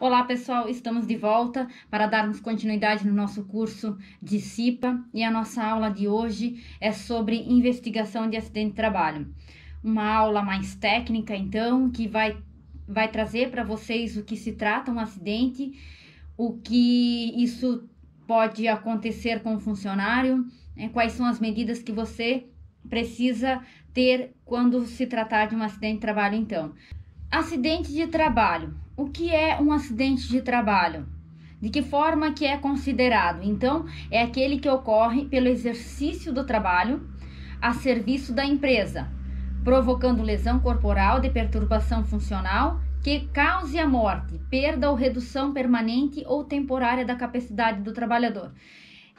Olá pessoal, estamos de volta para darmos continuidade no nosso curso de CIPA e a nossa aula de hoje é sobre investigação de acidente de trabalho. Uma aula mais técnica então, que vai trazer para vocês o que se trata um acidente, o que isso pode acontecer com o funcionário, quais são as medidas que você precisa ter quando se tratar de um acidente de trabalho então. Acidente de trabalho. O que é um acidente de trabalho? De que forma que é considerado? Então, é aquele que ocorre pelo exercício do trabalho a serviço da empresa, provocando lesão corporal de perturbação funcional que cause a morte, perda ou redução permanente ou temporária da capacidade do trabalhador.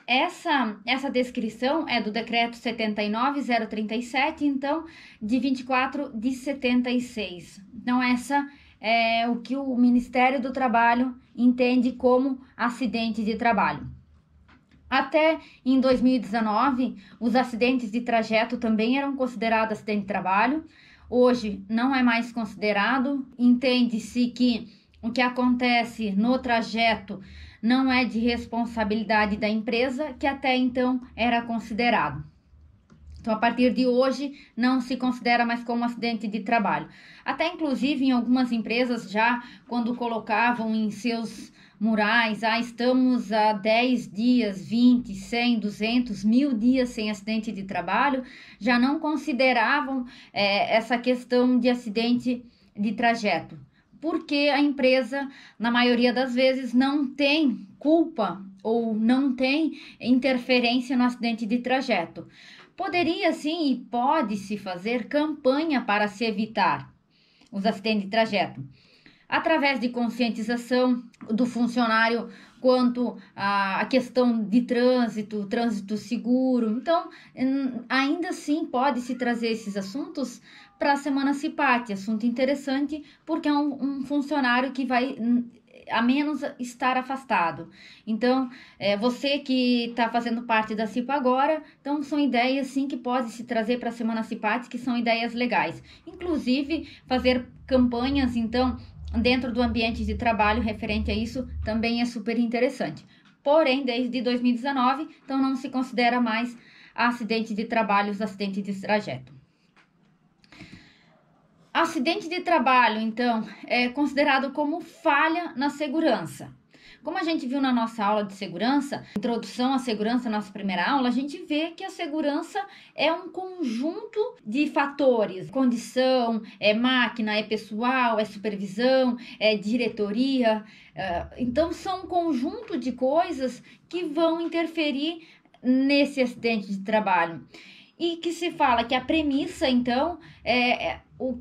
Essa descrição é do decreto 79.037, então, de 24 de 76. Então, essa é o que o Ministério do Trabalho entende como acidente de trabalho. Até em 2019, os acidentes de trajeto também eram considerados acidente de trabalho. Hoje não é mais considerado. Entende-se que o que acontece no trajeto não é de responsabilidade da empresa, que até então era considerado. Então, a partir de hoje, não se considera mais como acidente de trabalho. Até, inclusive, em algumas empresas já, quando colocavam em seus murais, estamos há 10 dias, 20, 100, 200, 1000 dias sem acidente de trabalho, já não consideravam essa questão de acidente de trajeto. Porque a empresa, na maioria das vezes, não tem culpa ou não tem interferência no acidente de trajeto. Poderia sim e pode-se fazer campanha para se evitar os acidentes de trajeto, através de conscientização do funcionário quanto à questão de trânsito seguro. Então, ainda assim pode-se trazer esses assuntos para a Semana CIPAT, assunto interessante porque é um funcionário que vai a menos estar afastado. Então, você que está fazendo parte da CIPA agora, então são ideias sim que pode se trazer para a Semana CIPAT, que são ideias legais. Inclusive, fazer campanhas, então, dentro do ambiente de trabalho referente a isso também é super interessante. Porém, desde 2019, então não se considera mais acidente de trabalho, os acidentes de trajeto. Acidente de trabalho, então, é considerado como falha na segurança. Como a gente viu na nossa aula de segurança, introdução à segurança, nossa primeira aula, a gente vê que a segurança é um conjunto de fatores. Condição, é máquina, é pessoal, é supervisão, é diretoria. Então, são um conjunto de coisas que vão interferir nesse acidente de trabalho. E que se fala que a premissa, então, é o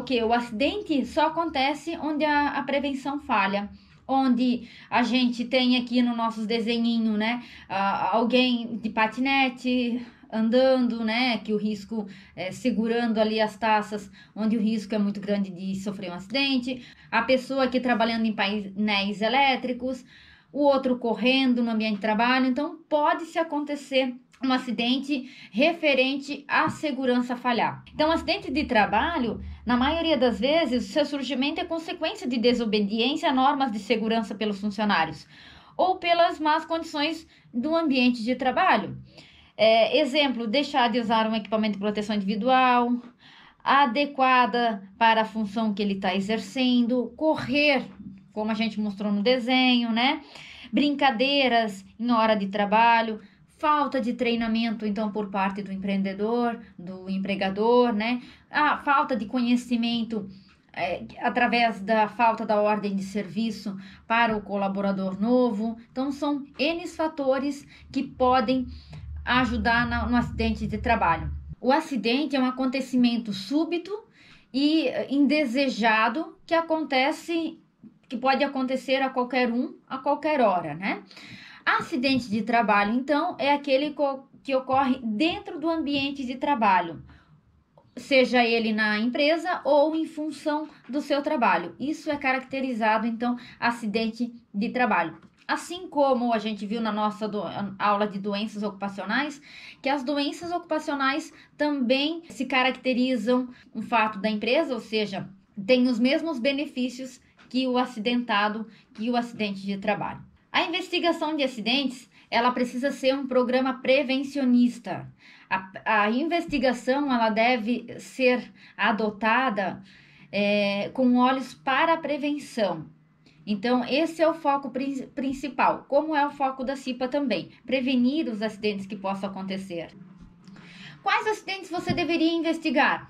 quê? O acidente só acontece onde a prevenção falha. Onde a gente tem aqui no nossos desenhinho, né? Alguém de patinete andando, né? Que o risco segurando ali as taças, onde o risco é muito grande de sofrer um acidente. A pessoa aqui trabalhando em painéis elétricos, o outro correndo no ambiente de trabalho. Então, pode-se acontecer um acidente referente à segurança falhar. Então, acidente de trabalho, na maioria das vezes, seu surgimento é consequência de desobediência a normas de segurança pelos funcionários ou pelas más condições do ambiente de trabalho. Exemplo, deixar de usar um equipamento de proteção individual, adequada para a função que ele está exercendo, correr, como a gente mostrou no desenho, né? Brincadeiras em hora de trabalho, falta de treinamento, então, por parte do empreendedor, do empregador, né? A falta de conhecimento através da falta da ordem de serviço para o colaborador novo. Então, são N fatores que podem ajudar no acidente de trabalho. O acidente é um acontecimento súbito e indesejado que pode acontecer a qualquer a qualquer hora, né? Acidente de trabalho, então, é aquele que ocorre dentro do ambiente de trabalho, seja ele na empresa ou em função do seu trabalho. Isso é caracterizado, então, acidente de trabalho. Assim como a gente viu na nossa aula de doenças ocupacionais, que as doenças ocupacionais também se caracterizam um fato da empresa, ou seja, têm os mesmos benefícios que o acidentado, que o acidente de trabalho. A investigação de acidentes, ela precisa ser um programa prevencionista. A investigação, ela deve ser adotada com olhos para a prevenção. Então, esse é o foco principal, como é o foco da CIPA também, prevenir os acidentes que possam acontecer. Quais acidentes você deveria investigar?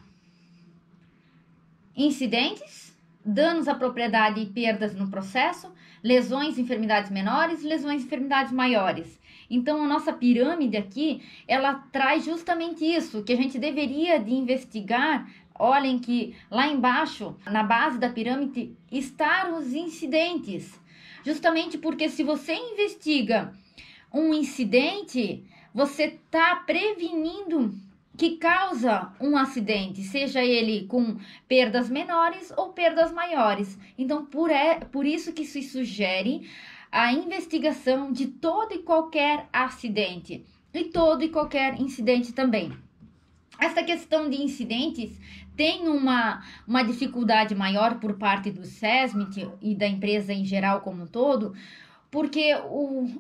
Incidentes, danos à propriedade e perdas no processo, lesões e enfermidades menores, lesões e enfermidades maiores. Então, a nossa pirâmide aqui, ela traz justamente isso, que a gente deveria de investigar. Olhem que lá embaixo, na base da pirâmide, estão os incidentes. Justamente porque se você investiga um incidente, você está prevenindo que causa um acidente, seja ele com perdas menores ou perdas maiores. Então, por isso que se sugere a investigação de todo e qualquer acidente e todo e qualquer incidente também. Essa questão de incidentes tem uma dificuldade maior por parte do SESMIT e da empresa em geral como um todo, porque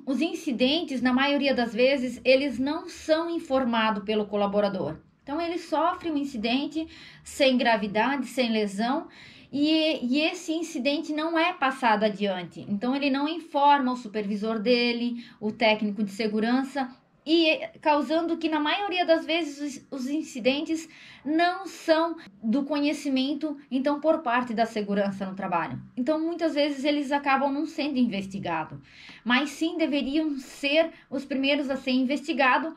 os incidentes, na maioria das vezes, eles não são informados pelo colaborador. Então, ele sofre um incidente sem gravidade, sem lesão, e esse incidente não é passado adiante. Então, ele não informa o supervisor dele, o técnico de segurança, e causando que, na maioria das vezes, os incidentes não são do conhecimento, então, por parte da segurança no trabalho. Então, muitas vezes, eles acabam não sendo investigados, mas sim deveriam ser os primeiros a ser investigados,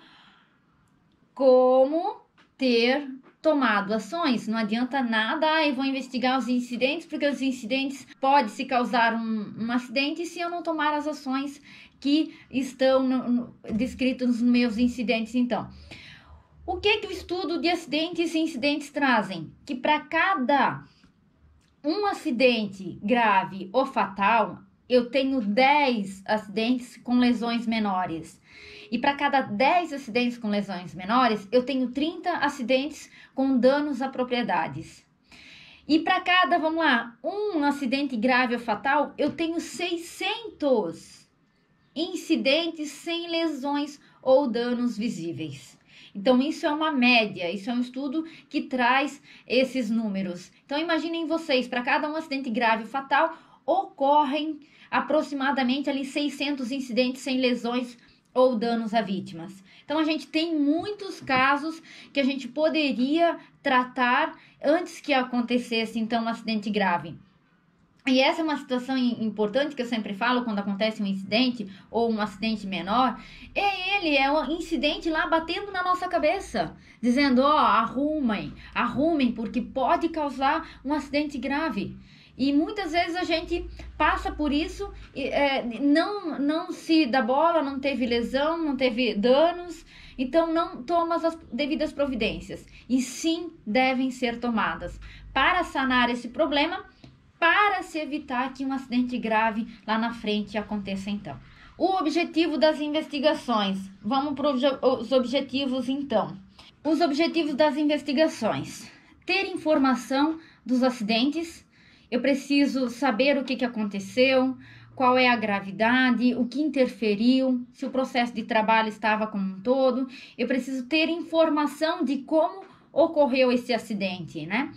como ter tomado ações. Não adianta nada, eu vou investigar os incidentes, porque os incidentes podem se causar um acidente se eu não tomar as ações que estão descritos nos meus incidentes. Então, o que o estudo de acidentes e incidentes trazem? Que para cada um acidente grave ou fatal, eu tenho 10 acidentes com lesões menores. E para cada 10 acidentes com lesões menores, eu tenho 30 acidentes com danos a propriedades. E para cada, vamos lá, um acidente grave ou fatal, eu tenho 600 incidentes sem lesões ou danos visíveis. Então, isso é uma média, isso é um estudo que traz esses números. Então, imaginem vocês, para cada um acidente grave ou fatal, ocorrem aproximadamente ali 600 incidentes sem lesões ou danos a vítimas. Então, a gente tem muitos casos que a gente poderia tratar antes que acontecesse, então, um acidente grave. E essa é uma situação importante que eu sempre falo quando acontece um incidente ou um acidente menor. É um incidente lá batendo na nossa cabeça, dizendo, arrumem, porque pode causar um acidente grave. E muitas vezes a gente passa por isso, não se dá bola, não teve lesão, não teve danos, então não toma as devidas providências. E sim, devem ser tomadas para sanar esse problema, para se evitar que um acidente grave lá na frente aconteça então. O objetivo das investigações. Vamos para os objetivos então. Os objetivos das investigações. Ter informação dos acidentes. Eu preciso saber o que aconteceu, qual é a gravidade, o que interferiu, se o processo de trabalho estava como um todo. Eu preciso ter informação de como ocorreu esse acidente, né?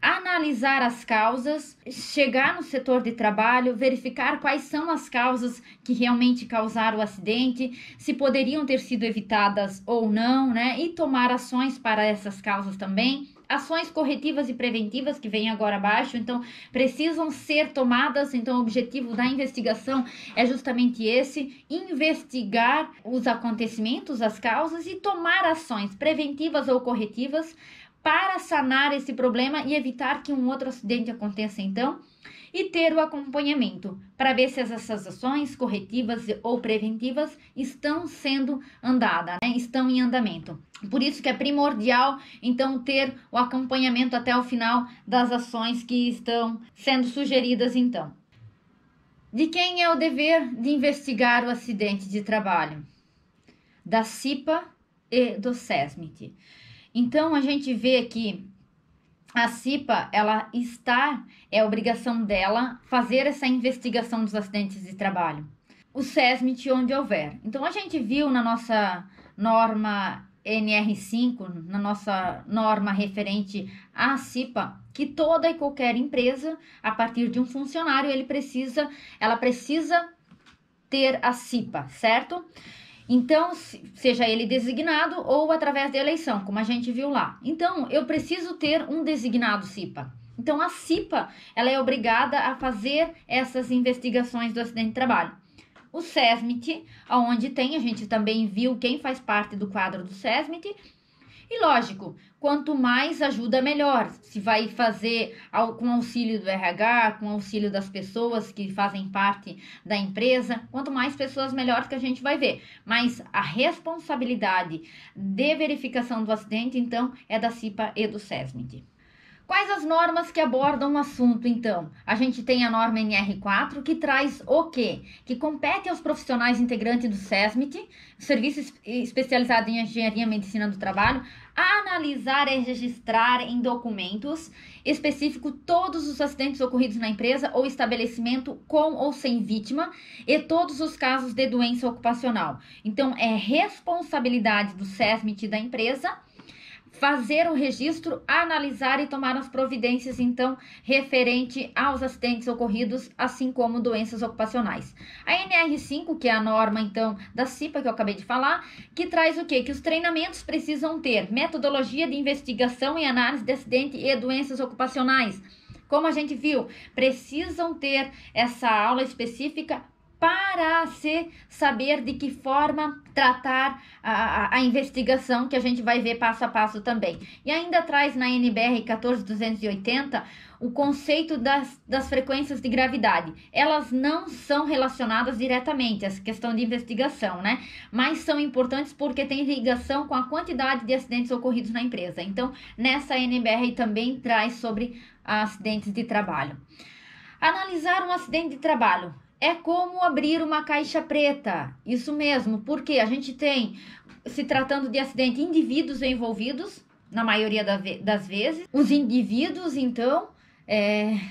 Analisar as causas, chegar no setor de trabalho, verificar quais são as causas que realmente causaram o acidente, se poderiam ter sido evitadas ou não, né? E tomar ações para essas causas também. Ações corretivas e preventivas, que vem agora abaixo, então precisam ser tomadas. Então o objetivo da investigação é justamente esse: investigar os acontecimentos, as causas e tomar ações preventivas ou corretivas para sanar esse problema e evitar que um outro acidente aconteça então, e ter o acompanhamento para ver se essas ações corretivas ou preventivas estão sendo andadas, né? Estão em andamento. Por isso que é primordial, então, ter o acompanhamento até o final das ações que estão sendo sugeridas, então. De quem é o dever de investigar o acidente de trabalho? Da CIPA e do SESMIT. Então, a gente vê aqui a CIPA, é obrigação dela fazer essa investigação dos acidentes de trabalho. O SESMIT, onde houver. Então, a gente viu na nossa norma NR5, na nossa norma referente à CIPA, que toda e qualquer empresa, a partir de um funcionário, ela precisa ter a CIPA, certo? Então, seja ele designado ou através de eleição, como a gente viu lá. Então, eu preciso ter um designado CIPA. Então, a CIPA, ela é obrigada a fazer essas investigações do acidente de trabalho. O SESMIT, onde tem, a gente também viu quem faz parte do quadro do SESMIT. E lógico, quanto mais ajuda, melhor. Se vai fazer com auxílio do RH, com auxílio das pessoas que fazem parte da empresa, quanto mais pessoas, melhor, que a gente vai ver. Mas a responsabilidade de verificação do acidente, então, é da CIPA e do SESMIT. Quais as normas que abordam o assunto, então? A gente tem a norma NR4, que traz o quê? Que compete aos profissionais integrantes do SESMIT, Serviço Especializado em Engenharia e Medicina do Trabalho, a analisar e registrar em documentos específicos todos os acidentes ocorridos na empresa ou estabelecimento com ou sem vítima e todos os casos de doença ocupacional. Então, é responsabilidade do SESMIT da empresa fazer o registro, analisar e tomar as providências, então, referente aos acidentes ocorridos, assim como doenças ocupacionais. A NR5, que é a norma, então, da CIPA, que eu acabei de falar, que traz o quê? Que os treinamentos precisam ter metodologia de investigação e análise de acidente e doenças ocupacionais. Como a gente viu, precisam ter essa aula específica para se saber de que forma tratar a investigação, que a gente vai ver passo a passo também. E ainda traz na NBR 14280 o conceito das frequências de gravidade. Elas não são relacionadas diretamente, essa questão de investigação, né? Mas são importantes porque tem ligação com a quantidade de acidentes ocorridos na empresa. Então, nessa NBR também traz sobre acidentes de trabalho. Analisar um acidente de trabalho é como abrir uma caixa preta, isso mesmo, porque a gente tem, se tratando de acidente, indivíduos envolvidos, na maioria das vezes. Os indivíduos, então,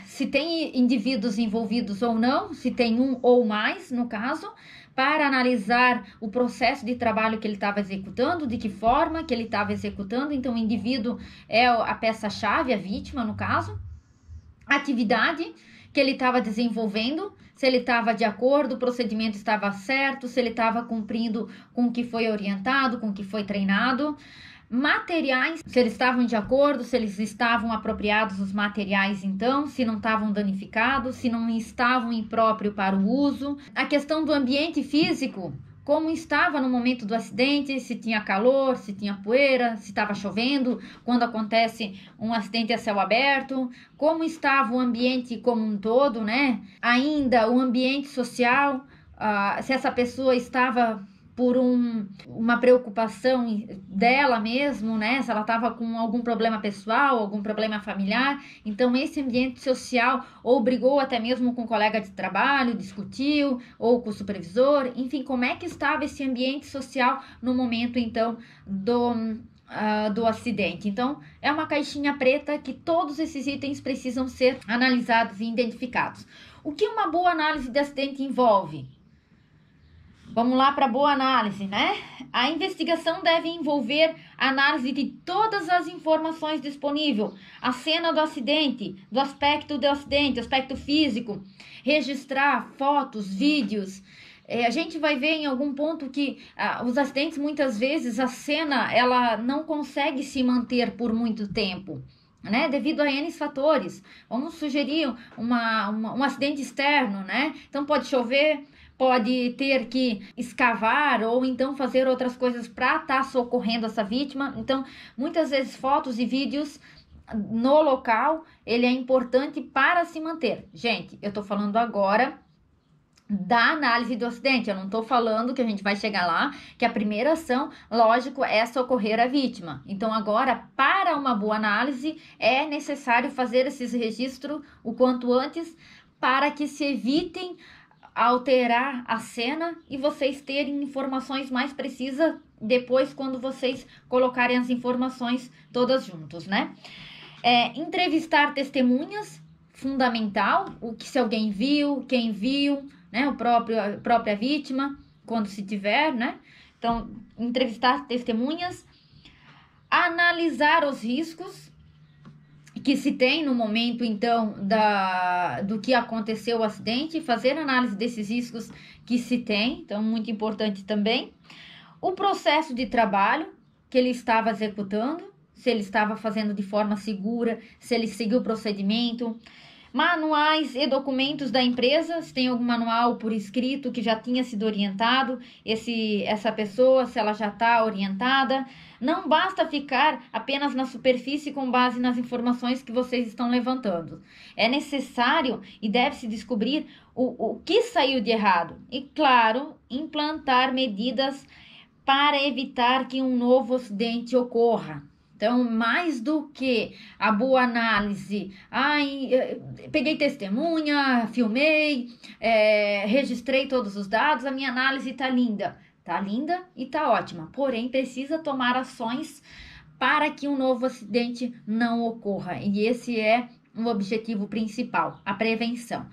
se tem indivíduos envolvidos ou não, se tem um ou mais, no caso, para analisar o processo de trabalho que ele estava executando, de que forma que ele estava executando. Então, o indivíduo é a peça-chave, a vítima, no caso. Atividade que ele estava desenvolvendo, se ele estava de acordo, o procedimento estava certo, se ele estava cumprindo com o que foi orientado, com o que foi treinado. Materiais, se eles estavam de acordo, se eles estavam apropriados os materiais, então, se não estavam danificados, se não estavam impróprios para o uso. A questão do ambiente físico, como estava no momento do acidente, se tinha calor, se tinha poeira, se estava chovendo, quando acontece um acidente a céu aberto, como estava o ambiente como um todo, né? Ainda o ambiente social, se essa pessoa estava por uma preocupação dela mesmo, né? Se ela estava com algum problema pessoal, algum problema familiar. Então, esse ambiente social ou brigou até mesmo com o colega de trabalho, discutiu, ou com o supervisor. Enfim, como é que estava esse ambiente social no momento, então, do acidente. Então, é uma caixinha preta que todos esses itens precisam ser analisados e identificados. O que uma boa análise de acidente envolve? Vamos lá para a boa análise, né? A investigação deve envolver análise de todas as informações disponíveis, a cena do acidente, do aspecto do acidente, aspecto físico, registrar fotos, vídeos. A gente vai ver em algum ponto que os acidentes, muitas vezes, a cena ela não consegue se manter por muito tempo, né? Devido a N fatores. Vamos sugerir um acidente externo, né? Então pode chover, pode ter que escavar ou então fazer outras coisas para estar socorrendo essa vítima. Então, muitas vezes fotos e vídeos no local, ele é importante para se manter. Gente, eu tô falando agora da análise do acidente, eu não tô falando que a gente vai chegar lá, que a primeira ação, lógico, é socorrer a vítima. Então, agora, para uma boa análise, é necessário fazer esses registros o quanto antes, para que se evitem alterar a cena e vocês terem informações mais precisas depois, quando vocês colocarem as informações todas juntos, né? Entrevistar testemunhas, fundamental, se alguém viu, quem viu, né? A própria vítima, quando se tiver, né? Então, entrevistar testemunhas, analisar os riscos que se tem no momento, então, do que aconteceu o acidente, fazer análise desses riscos que se tem, então, muito importante também. O processo de trabalho que ele estava executando, se ele estava fazendo de forma segura, se ele seguiu o procedimento. Manuais e documentos da empresa, se tem algum manual por escrito que já tinha sido orientado, essa pessoa, se ela já está orientada. Não basta ficar apenas na superfície com base nas informações que vocês estão levantando. É necessário e deve-se descobrir o que saiu de errado. E, claro, implantar medidas para evitar que um novo acidente ocorra. Então, mais do que a boa análise, peguei testemunha, filmei, registrei todos os dados, a minha análise está linda. Está linda e está ótima, porém precisa tomar ações para que um novo acidente não ocorra. E esse é o objetivo principal, a prevenção.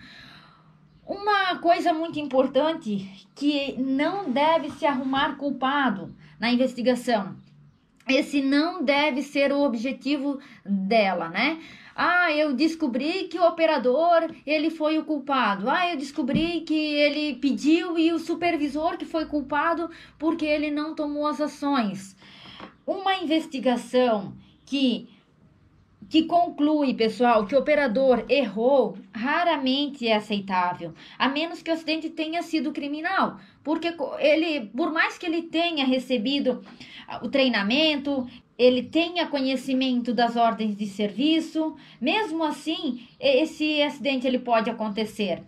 Uma coisa muito importante, que não deve se arrumar culpado na investigação. Esse não deve ser o objetivo dela, né? Eu descobri que o operador, ele foi o culpado. Eu descobri que ele pediu e o supervisor que foi culpado porque ele não tomou as ações. Uma investigação que conclui, pessoal, que o operador errou, raramente é aceitável, a menos que o acidente tenha sido criminal, porque ele, por mais que ele tenha recebido o treinamento, ele tenha conhecimento das ordens de serviço, mesmo assim, esse acidente ele pode acontecer.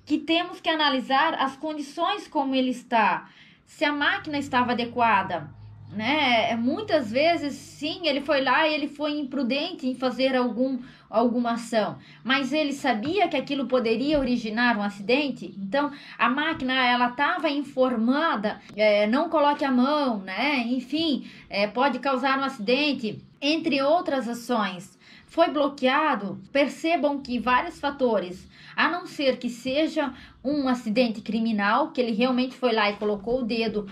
Que temos que analisar as condições como ele está, se a máquina estava adequada, né? Muitas vezes, sim, ele foi lá e ele foi imprudente em fazer alguma ação, mas ele sabia que aquilo poderia originar um acidente. Então, a máquina, ela estava informada, não coloque a mão, né? Enfim, pode causar um acidente, entre outras ações. Foi bloqueado. Percebam que vários fatores, a não ser que seja um acidente criminal, que ele realmente foi lá e colocou o dedo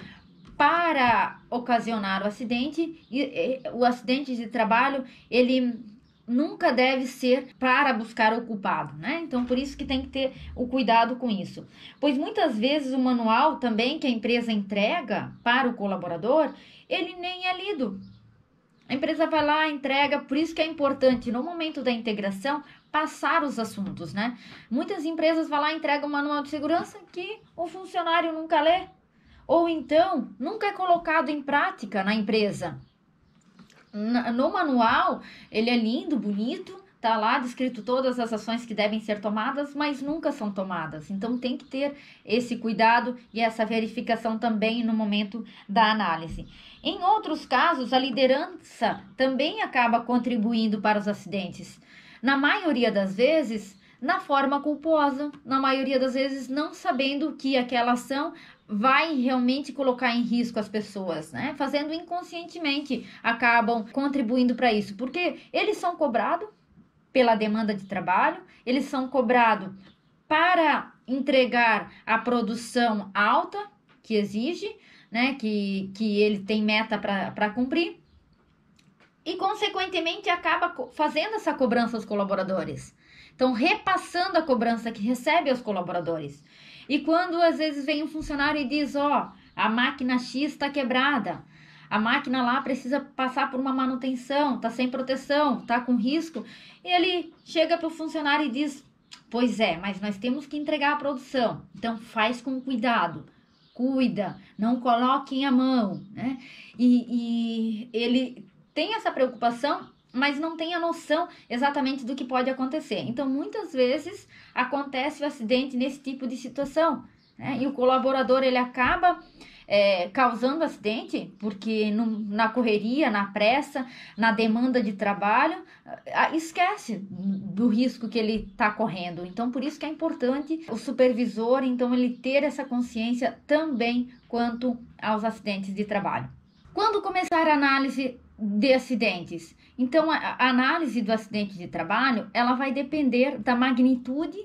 para ocasionar o acidente, e o acidente de trabalho, ele nunca deve ser para buscar o culpado, né? Então, por isso que tem que ter o cuidado com isso. Pois muitas vezes o manual também que a empresa entrega para o colaborador, ele nem é lido. A empresa vai lá, entrega, por isso que é importante, no momento da integração, passar os assuntos, né? Muitas empresas vão lá e entregam um manual de segurança que o funcionário nunca lê, ou então nunca é colocado em prática na empresa. No manual, ele é lindo, bonito, tá lá descrito todas as ações que devem ser tomadas, mas nunca são tomadas. Então tem que ter esse cuidado e essa verificação também no momento da análise. Em outros casos, a liderança também acaba contribuindo para os acidentes. Na maioria das vezes, na forma culposa, na maioria das vezes não sabendo que aquela ação vai realmente colocar em risco as pessoas, né? Fazendo inconscientemente, acabam contribuindo para isso, porque eles são cobrados pela demanda de trabalho, eles são cobrados para entregar a produção alta que exige, né? Que ele tem meta para cumprir, e consequentemente acaba fazendo essa cobrança aos colaboradores. Então, repassando a cobrança que recebe aos colaboradores. E quando às vezes vem um funcionário e diz, a máquina X está quebrada, a máquina lá precisa passar por uma manutenção, está sem proteção, está com risco, e ele chega para o funcionário e diz, pois é, mas nós temos que entregar a produção, então faz com cuidado, cuida, não coloquem a mão, né? E ele tem essa preocupação, mas não tem a noção exatamente do que pode acontecer. Então, muitas vezes, acontece o acidente nesse tipo de situação, né? E o colaborador, ele acaba causando acidente, porque na correria, na pressa, na demanda de trabalho, esquece do risco que ele está correndo. Então, por isso que é importante o supervisor, então, ele ter essa consciência também quanto aos acidentes de trabalho. Quando começar a análise de acidentes. Então, a análise do acidente de trabalho, ela vai depender da magnitude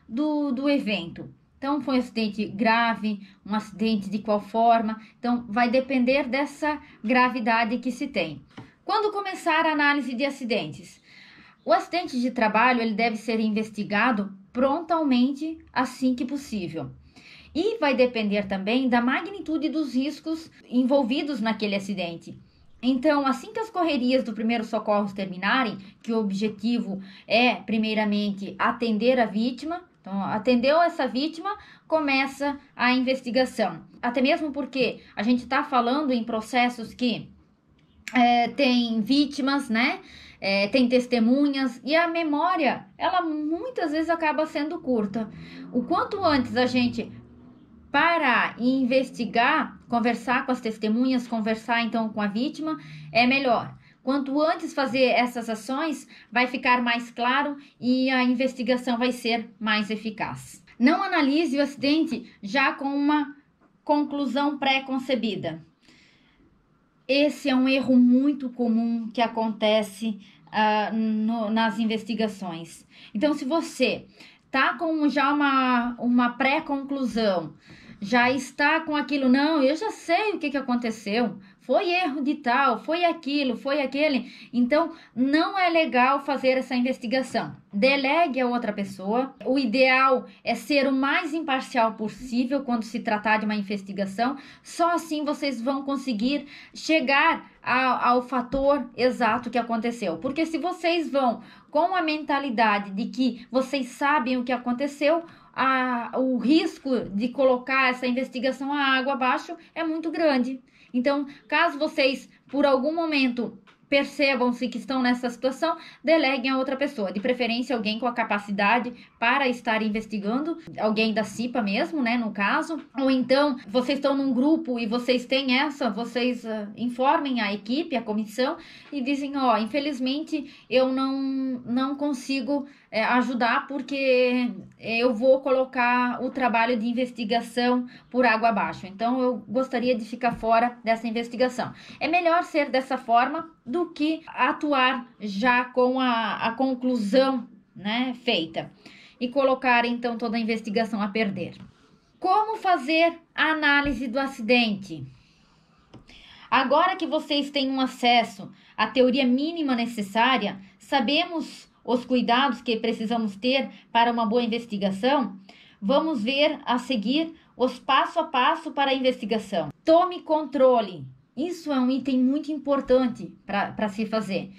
do evento. Então, foi um acidente grave, um acidente de qual forma. Então, vai depender dessa gravidade que se tem. Quando começar a análise de acidentes? O acidente de trabalho, ele deve ser investigado prontamente assim que possível. E vai depender também da magnitude dos riscos envolvidos naquele acidente. Então, assim que as correrias do primeiro socorro terminarem, que o objetivo é, primeiramente, atender a vítima. Então, atendeu essa vítima, começa a investigação. Até mesmo porque a gente está falando em processos que tem vítimas, né? Tem testemunhas, e a memória, ela muitas vezes acaba sendo curta. O quanto antes a gente parar e investigar, conversar com as testemunhas, conversar então com a vítima, é melhor. Quanto antes fazer essas ações, vai ficar mais claro e a investigação vai ser mais eficaz. Não analise o acidente já com uma conclusão pré-concebida. Esse é um erro muito comum que acontece nas investigações. Então, se você está com já uma pré-conclusão, já está com aquilo, não, eu já sei o que aconteceu, foi erro de tal, foi aquilo, foi aquele, então não é legal fazer essa investigação. Delegue a outra pessoa. O ideal é ser o mais imparcial possível quando se tratar de uma investigação. Só assim vocês vão conseguir chegar ao fator exato que aconteceu. Porque se vocês vão com a mentalidade de que vocês sabem o que aconteceu, o risco de colocar essa investigação a água abaixo é muito grande. Então, caso vocês, por algum momento, percebam-se que estão nessa situação, deleguem a outra pessoa, de preferência alguém com a capacidade para estar investigando, alguém da CIPA mesmo, né, no caso, ou então vocês estão num grupo e vocês têm vocês informem a equipe, a comissão e dizem, infelizmente eu não consigo ajudar porque eu vou colocar o trabalho de investigação por água abaixo, então eu gostaria de ficar fora dessa investigação. É melhor ser dessa forma do que atuar já com a conclusão, né, feita e colocar então toda a investigação a perder. Como fazer a análise do acidente? Agora que vocês têm um acesso à teoria mínima necessária, sabemos os cuidados que precisamos ter para uma boa investigação, vamos ver a seguir os passo a passo para a investigação. Tome controle. Isso é um item muito importante para se fazer.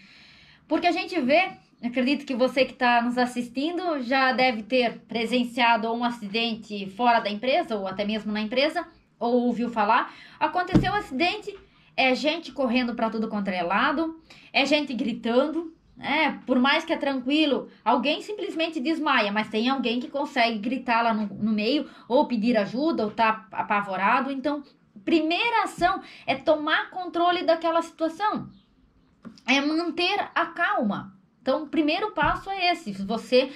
Porque a gente vê, acredito que você que está nos assistindo já deve ter presenciado um acidente fora da empresa ou até mesmo na empresa, ou ouviu falar. Aconteceu um acidente, é gente correndo para tudo quanto é lado, é gente gritando. Por mais que é tranquilo, alguém simplesmente desmaia, mas tem alguém que consegue gritar lá no meio, ou pedir ajuda, ou tá apavorado. Então, primeira ação é tomar controle daquela situação, é manter a calma. Então, o primeiro passo é esse. Se você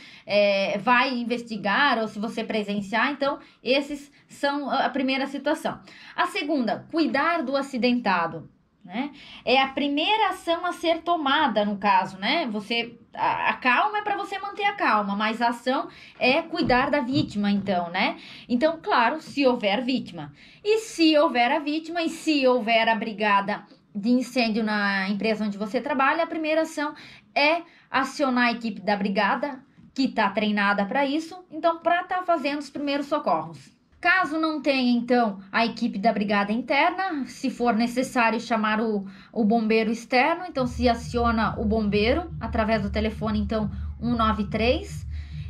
vai investigar ou se você presenciar, então, esses são a primeira situação. A segunda, cuidar do acidentado. Né? É a primeira ação a ser tomada no caso, né? A calma é para você manter a calma, mas a ação é cuidar da vítima, então, né? Então, claro, se houver vítima. E se houver a vítima e se houver a brigada de incêndio na empresa onde você trabalha, a primeira ação é acionar a equipe da brigada, que está treinada para isso, então, para estar fazendo os primeiros socorros. Caso não tenha, então, a equipe da brigada interna, se for necessário chamar o bombeiro externo, então se aciona o bombeiro através do telefone, então, 193.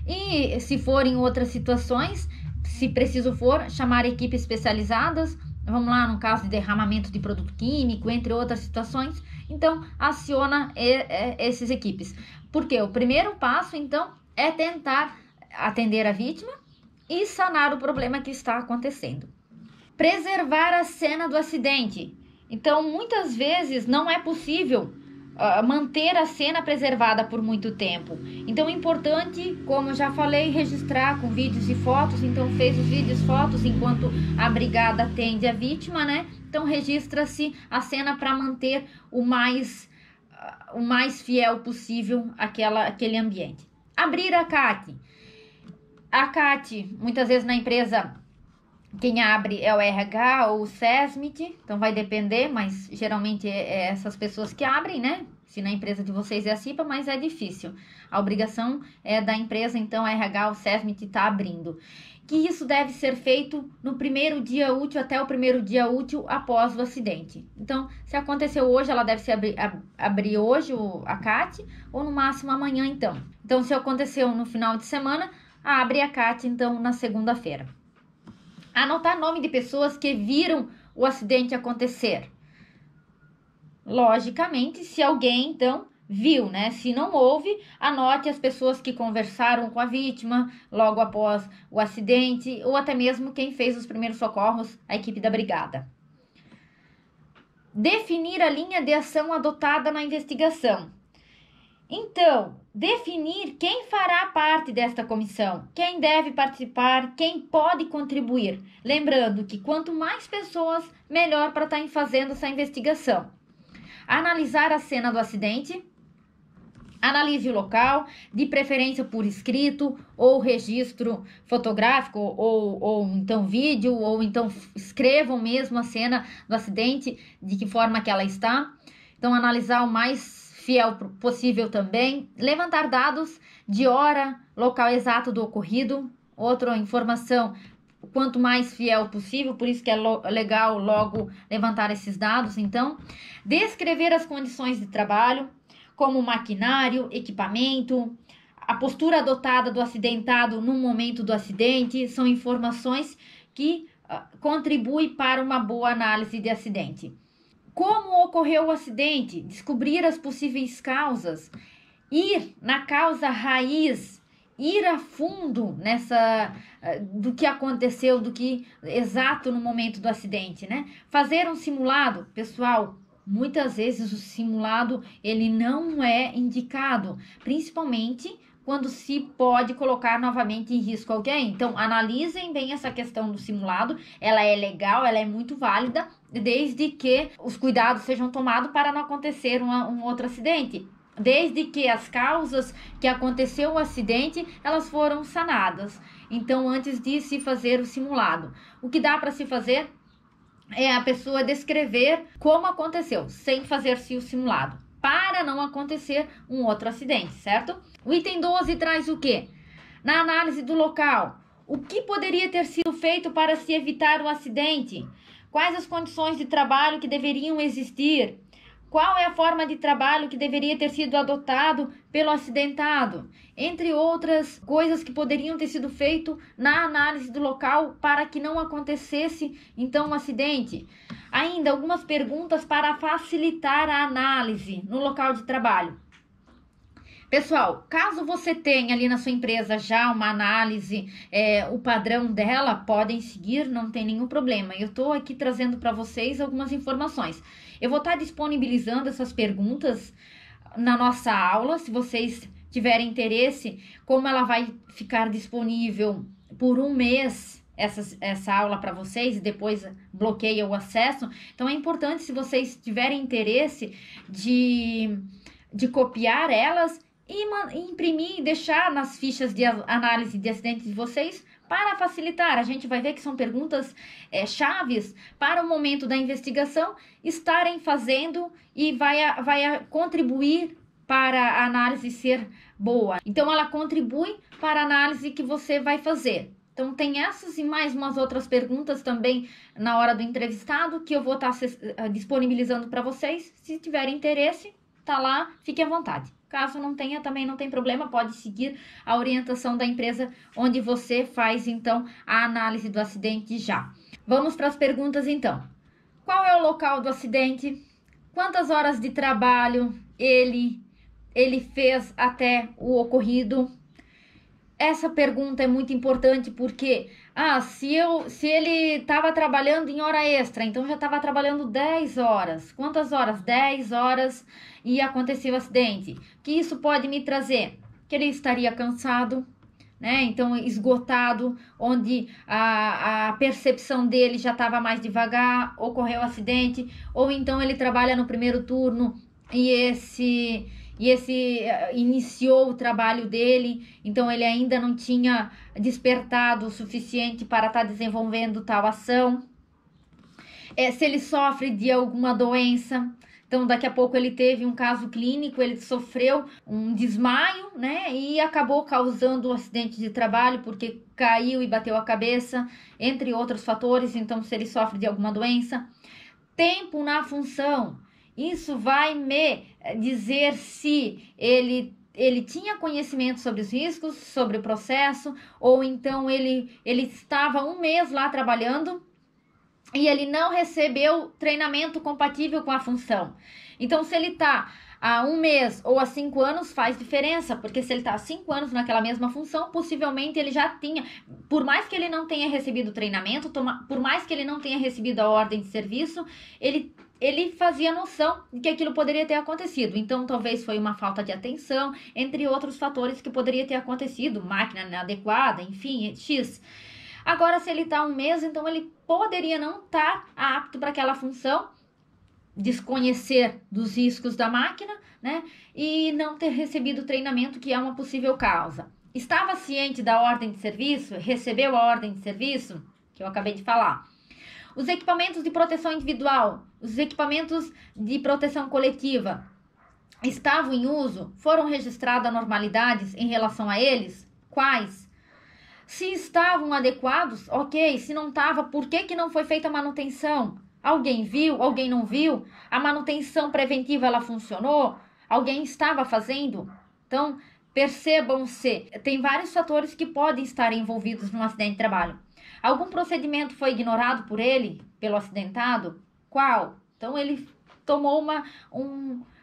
E se for em outras situações, se preciso for, chamar equipes especializadas, vamos lá, no caso de derramamento de produto químico, entre outras situações, então, aciona essas equipes. Porque o primeiro passo, então, é tentar atender a vítima e sanar o problema que está acontecendo. Preservar a cena do acidente. Então, muitas vezes não é possível manter a cena preservada por muito tempo. Então é importante, como eu já falei, registrar com vídeos e fotos. Então fez os vídeos e fotos enquanto a brigada atende a vítima, né? Então registra-se a cena para manter o mais fiel possível aquele ambiente. Abrir a CAT. A CAT, muitas vezes na empresa, quem abre é o RH ou o SESMIT, então vai depender, mas geralmente é essas pessoas que abrem, né? Se na empresa de vocês é a CIPA, mas é difícil. A obrigação é da empresa, então a RH ou o SESMIT está abrindo. Que isso deve ser feito no primeiro dia útil, até o primeiro dia útil após o acidente. Então, se aconteceu hoje, ela deve se abrir hoje a CAT, ou no máximo amanhã, então. Então, se aconteceu no final de semana, abre a CAT, então, na segunda-feira. Anotar nome de pessoas que viram o acidente acontecer. Logicamente, se alguém, então, viu, né? Se não houve, anote as pessoas que conversaram com a vítima logo após o acidente, ou até mesmo quem fez os primeiros socorros, a equipe da brigada. Definir a linha de ação adotada na investigação. Então, definir quem fará parte desta comissão, quem deve participar, quem pode contribuir. Lembrando que quanto mais pessoas, melhor para estar fazendo essa investigação. Analisar a cena do acidente. Analise o local, de preferência por escrito ou registro fotográfico ou então vídeo, ou então escrevam mesmo a cena do acidente, de que forma que ela está. Então, analisar o mais fiel possível também. Levantar dados de hora, local exato do ocorrido. Outra informação, quanto mais fiel possível, por isso que é legal logo levantar esses dados. Então, descrever as condições de trabalho, como maquinário, equipamento, a postura adotada do acidentado no momento do acidente, são informações que contribuem para uma boa análise de acidente. Como ocorreu o acidente? Descobrir as possíveis causas, ir na causa raiz, ir a fundo do que aconteceu, do que exato no momento do acidente, né? Fazer um simulado, pessoal. Muitas vezes o simulado ele não é indicado, principalmente quando se pode colocar novamente em risco alguém. Então, analisem bem essa questão do simulado. Ela é legal, ela é muito válida, desde que os cuidados sejam tomados para não acontecer um outro acidente. Desde que as causas que aconteceu o acidente, elas foram sanadas. Então, antes de se fazer o simulado, o que dá para se fazer é a pessoa descrever como aconteceu, sem fazer-se o simulado, para não acontecer um outro acidente, certo? O item 12 traz o quê? Na análise do local, o que poderia ter sido feito para se evitar o acidente? Quais as condições de trabalho que deveriam existir? Qual é a forma de trabalho que deveria ter sido adotado pelo acidentado? Entre outras coisas que poderiam ter sido feito na análise do local para que não acontecesse, então, um acidente. Ainda algumas perguntas para facilitar a análise no local de trabalho. Pessoal, caso você tenha ali na sua empresa já uma análise, o padrão dela, podem seguir, não tem nenhum problema. Eu estou aqui trazendo para vocês algumas informações. Eu vou estar disponibilizando essas perguntas na nossa aula, se vocês tiverem interesse, como ela vai ficar disponível por um mês, essa aula para vocês, e depois bloqueia o acesso. Então é importante, se vocês tiverem interesse de copiar elas e imprimir e deixar nas fichas de análise de acidentes de vocês, para facilitar. A gente vai ver que são perguntas chaves para o momento da investigação estarem fazendo e vai contribuir para a análise ser boa. Então, ela contribui para a análise que você vai fazer. Então, tem essas e mais umas outras perguntas também na hora do entrevistado que eu vou estar disponibilizando para vocês. Se tiverem interesse, tá lá, fique à vontade. Caso não tenha, também não tem problema, pode seguir a orientação da empresa onde você faz, então, a análise do acidente já. Vamos para as perguntas, então. Qual é o local do acidente? Quantas horas de trabalho ele fez até o ocorrido? Essa pergunta é muito importante porque, se ele estava trabalhando em hora extra, então já estava trabalhando 10 horas. Quantas horas? 10 horas e aconteceu o acidente. O que isso pode me trazer? Que ele estaria cansado, né? Então, esgotado, onde a percepção dele já estava mais devagar, ocorreu o acidente, ou então ele trabalha no primeiro turno e esse iniciou o trabalho dele, então ele ainda não tinha despertado o suficiente para estar desenvolvendo tal ação. Se ele sofre de alguma doença, então daqui a pouco ele teve um caso clínico, ele sofreu um desmaio, né, e acabou causando um acidente de trabalho porque caiu e bateu a cabeça, entre outros fatores. Então, se ele sofre de alguma doença, tempo na função, isso vai me dizer se ele tinha conhecimento sobre os riscos, sobre o processo, ou então ele estava um mês lá trabalhando e ele não recebeu treinamento compatível com a função. Então, se ele está há um mês ou há 5 anos, faz diferença, porque se ele está há 5 anos naquela mesma função, possivelmente ele já tinha, por mais que ele não tenha recebido treinamento, por mais que ele não tenha recebido a ordem de serviço, ele fazia noção de que aquilo poderia ter acontecido. Então, talvez foi uma falta de atenção, entre outros fatores que poderia ter acontecido, máquina inadequada, enfim, X. Agora, se ele está um mês, então ele poderia não estar apto para aquela função, desconhecer dos riscos da máquina, né? E não ter recebido treinamento, que é uma possível causa. Estava ciente da ordem de serviço? Recebeu a ordem de serviço? Que eu acabei de falar. Os equipamentos de proteção individual, os equipamentos de proteção coletiva estavam em uso? Foram registradas anormalidades em relação a eles? Quais? Se estavam adequados, ok. Se não estava, por que não foi feita a manutenção? Alguém viu? Alguém não viu? A manutenção preventiva, ela funcionou? Alguém estava fazendo? Então, percebam-se, tem vários fatores que podem estar envolvidos num acidente de trabalho. Algum procedimento foi ignorado por ele, pelo acidentado? Qual? Então, ele tomou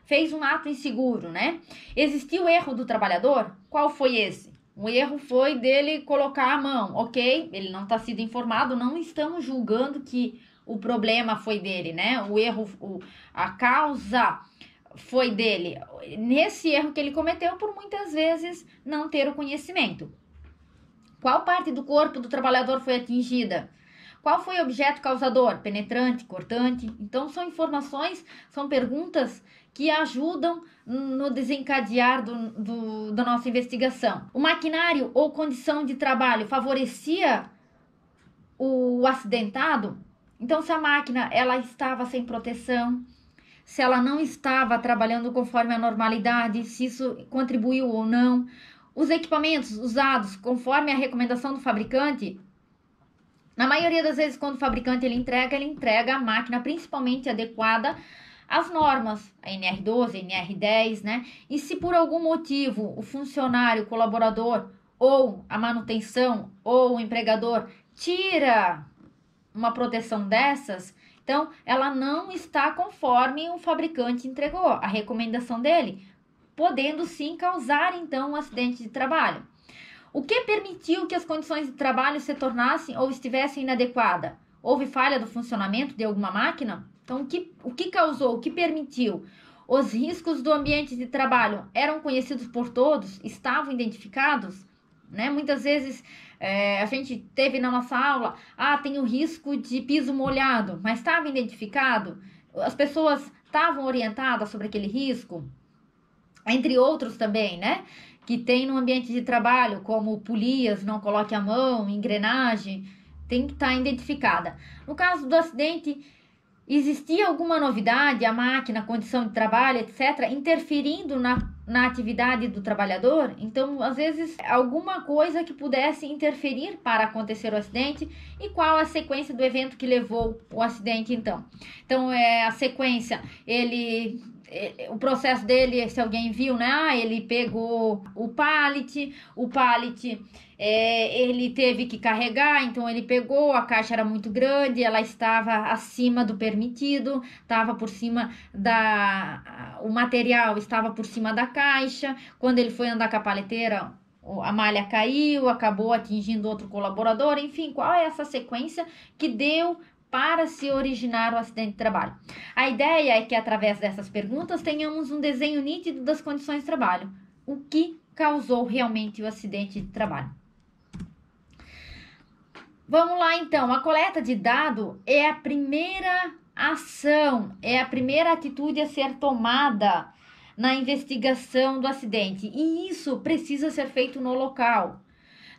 fez um ato inseguro, né? Existiu erro do trabalhador? Qual foi esse? O erro foi dele colocar a mão, ok? Ele não está sendo informado, não estamos julgando que o problema foi dele, né? O erro, a causa foi dele. Nesse erro que ele cometeu, por muitas vezes não ter o conhecimento. Qual parte do corpo do trabalhador foi atingida? Qual foi o objeto causador? Penetrante, cortante? Então, são informações, são perguntas que ajudam no desencadear da nossa investigação. O maquinário ou condição de trabalho favorecia o acidentado? Então, se a máquina ela estava sem proteção, se ela não estava trabalhando conforme a normalidade, se isso contribuiu ou não. Os equipamentos usados conforme a recomendação do fabricante, na maioria das vezes, quando o fabricante ele entrega a máquina principalmente adequada às normas, a NR12, a NR10, né? E se por algum motivo o funcionário, o colaborador, ou a manutenção, ou o empregador tira uma proteção dessas, então ela não está conforme o fabricante entregou, a recomendação dele, podendo sim causar então um acidente de trabalho. O que permitiu que as condições de trabalho se tornassem ou estivessem inadequadas? Houve falha do funcionamento de alguma máquina? Então, o que causou, o que permitiu? Os riscos do ambiente de trabalho eram conhecidos por todos? Estavam identificados? Né? Muitas vezes a gente teve na nossa aula, tem o risco de piso molhado, mas estava identificado? As pessoas estavam orientadas sobre aquele risco? Entre outros também, né? Que tem no ambiente de trabalho, como polias, não coloque a mão, engrenagem, tem que estar identificada. No caso do acidente, existia alguma novidade, a máquina, a condição de trabalho, etc., interferindo na atividade do trabalhador? Então, às vezes, alguma coisa que pudesse interferir para acontecer o acidente. E qual a sequência do evento que levou o acidente, então? Então, a sequência, o processo dele, se alguém viu, né? Ele pegou o pallet, ele teve que carregar, então ele pegou, a caixa era muito grande, ela estava acima do permitido, estava por cima o material estava por cima da caixa. Quando ele foi andar com a paleteira, a malha caiu, acabou atingindo outro colaborador, enfim, qual é essa sequência que deu para se originar o acidente de trabalho. A ideia é que através dessas perguntas tenhamos um desenho nítido das condições de trabalho, o que causou realmente o acidente de trabalho. Vamos lá então, a coleta de dado é a primeira ação, é a primeira atitude a ser tomada na investigação do acidente, e isso precisa ser feito no local.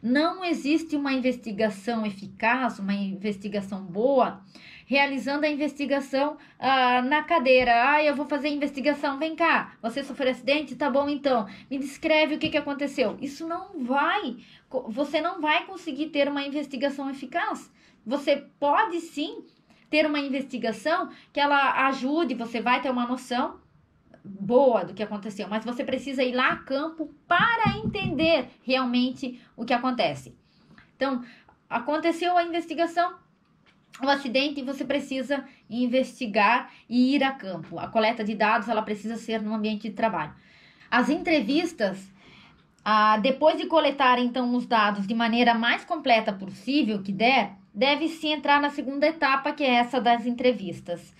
Não existe uma investigação eficaz, uma investigação boa, realizando a investigação na cadeira. Eu vou fazer a investigação, vem cá, você sofreu acidente? Tá bom então, me descreve o que aconteceu. Isso você não vai conseguir ter uma investigação eficaz. Você pode sim ter uma investigação que ela ajude, você vai ter uma noção boa do que aconteceu, mas você precisa ir lá a campo para entender realmente o que acontece. Então, aconteceu a investigação, o acidente, e você precisa investigar e ir a campo. A coleta de dados, ela precisa ser no ambiente de trabalho. As entrevistas, depois de coletar então os dados de maneira mais completa possível que der, deve-se entrar na segunda etapa, que é essa das entrevistas.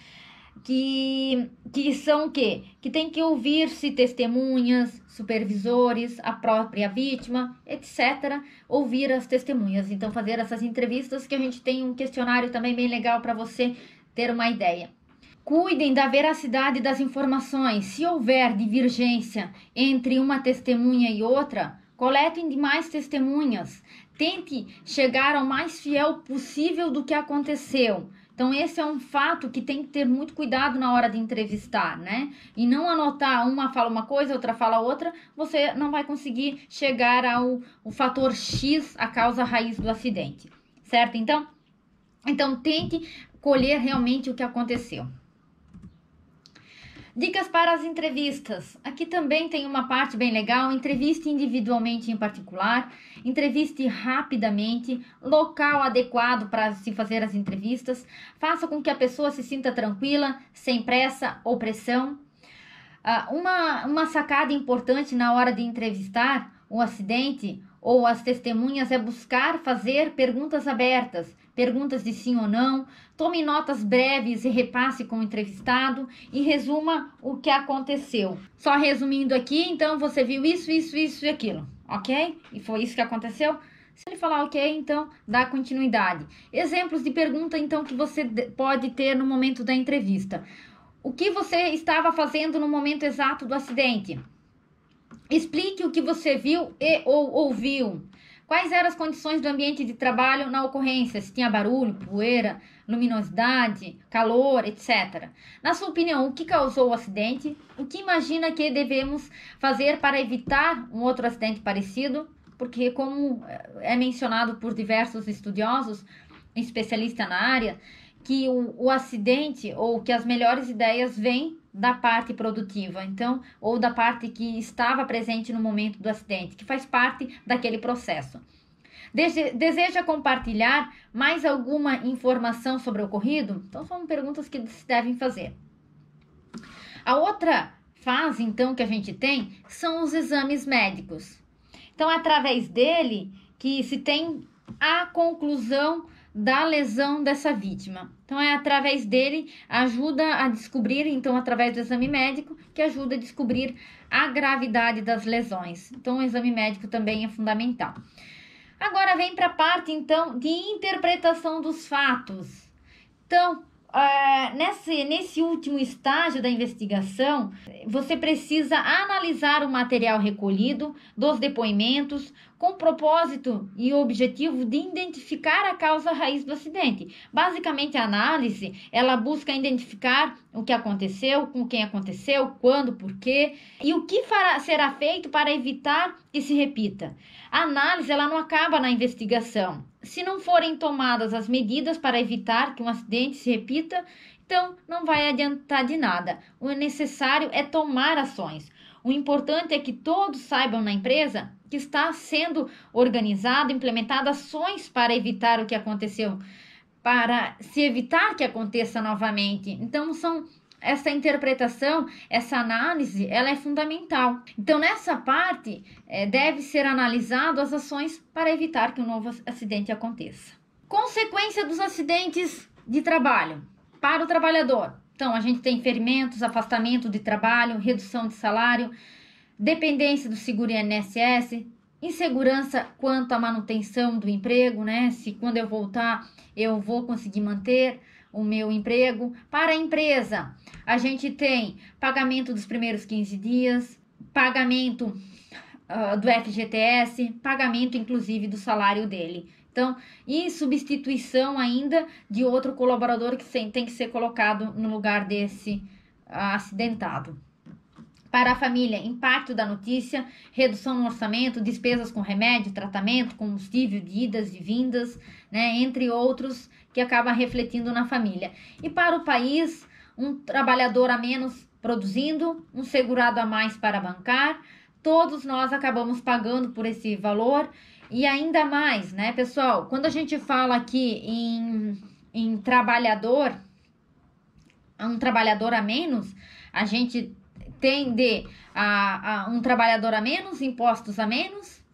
Que são o quê? Que tem que ouvir-se testemunhas, supervisores, a própria vítima, etc. Ouvir as testemunhas. Então, fazer essas entrevistas, que a gente tem um questionário também bem legal para você ter uma ideia. Cuidem da veracidade das informações. Se houver divergência entre uma testemunha e outra, coletem demais testemunhas. Tente chegar ao mais fiel possível do que aconteceu. Então, esse é um fato que tem que ter muito cuidado na hora de entrevistar, né? E não anotar, uma fala uma coisa, outra fala outra, você não vai conseguir chegar ao fator X, a causa raiz do acidente, certo? Então, tente colher realmente o que aconteceu. Dicas para as entrevistas. Aqui também tem uma parte bem legal. Entreviste individualmente em particular. Entreviste rapidamente. Local adequado para se fazer as entrevistas. Faça com que a pessoa se sinta tranquila, sem pressa ou pressão. Uma sacada importante na hora de entrevistar o acidente ou as testemunhas é buscar fazer perguntas abertas, perguntas de sim ou não. Tome notas breves e repasse com o entrevistado e resuma o que aconteceu. Só resumindo aqui, então você viu isso e aquilo, ok? E foi isso que aconteceu? Se ele falar ok, então dá continuidade. Exemplos de pergunta, então, que você pode ter no momento da entrevista. O que você estava fazendo no momento exato do acidente? Explique o que você viu e ou ouviu. Quais eram as condições do ambiente de trabalho na ocorrência? Se tinha barulho, poeira, luminosidade, calor, etc. Na sua opinião, o que causou o acidente? O que imagina que devemos fazer para evitar um outro acidente parecido? Porque, como é mencionado por diversos estudiosos, especialistas na área, que o acidente ou que as melhores ideias vêm da parte produtiva, então, ou da parte que estava presente no momento do acidente, que faz parte daquele processo. Deseja compartilhar mais alguma informação sobre o ocorrido? Então, são perguntas que se devem fazer. A outra fase, então, que a gente tem são os exames médicos. Então, é através dele que se tem a conclusão da lesão dessa vítima. Então, é através dele, ajuda a descobrir, então, através do exame médico, que ajuda a descobrir a gravidade das lesões. Então, o exame médico também é fundamental. Agora, vem para a parte, então, de interpretação dos fatos. Então, nesse último estágio da investigação, você precisa analisar o material recolhido dos depoimentos com o propósito e o objetivo de identificar a causa raiz do acidente. Basicamente, a análise, ela busca identificar o que aconteceu, com quem aconteceu, quando, por quê, e o que será feito para evitar que se repita. A análise, ela não acaba na investigação. Se não forem tomadas as medidas para evitar que um acidente se repita, então não vai adiantar de nada. O necessário é tomar ações. O importante é que todos saibam na empresa que está sendo organizado, implementado ações para evitar o que aconteceu, para se evitar que aconteça novamente. Então, são essa interpretação, essa análise, ela é fundamental. Então, nessa parte, deve ser analisado as ações para evitar que um novo acidente aconteça. Consequência dos acidentes de trabalho para o trabalhador. Então, a gente tem ferimentos, afastamento de trabalho, redução de salário, dependência do seguro INSS, insegurança quanto à manutenção do emprego, né? Se quando eu voltar eu vou conseguir manter o meu emprego. Para a empresa, a gente tem pagamento dos primeiros 15 dias, pagamento do FGTS, pagamento inclusive do salário dele. Então, e substituição ainda de outro colaborador que tem que ser colocado no lugar desse acidentado. Para a família, impacto da notícia, redução no orçamento, despesas com remédio, tratamento, combustível, de idas e vindas, né, entre outros, que acaba refletindo na família. E para o país, um trabalhador a menos produzindo, um segurado a mais para bancar, todos nós acabamos pagando por esse valor. E ainda mais, né, pessoal, quando a gente fala aqui em trabalhador, um trabalhador a menos, a gente tende a um trabalhador a menos, impostos a menos,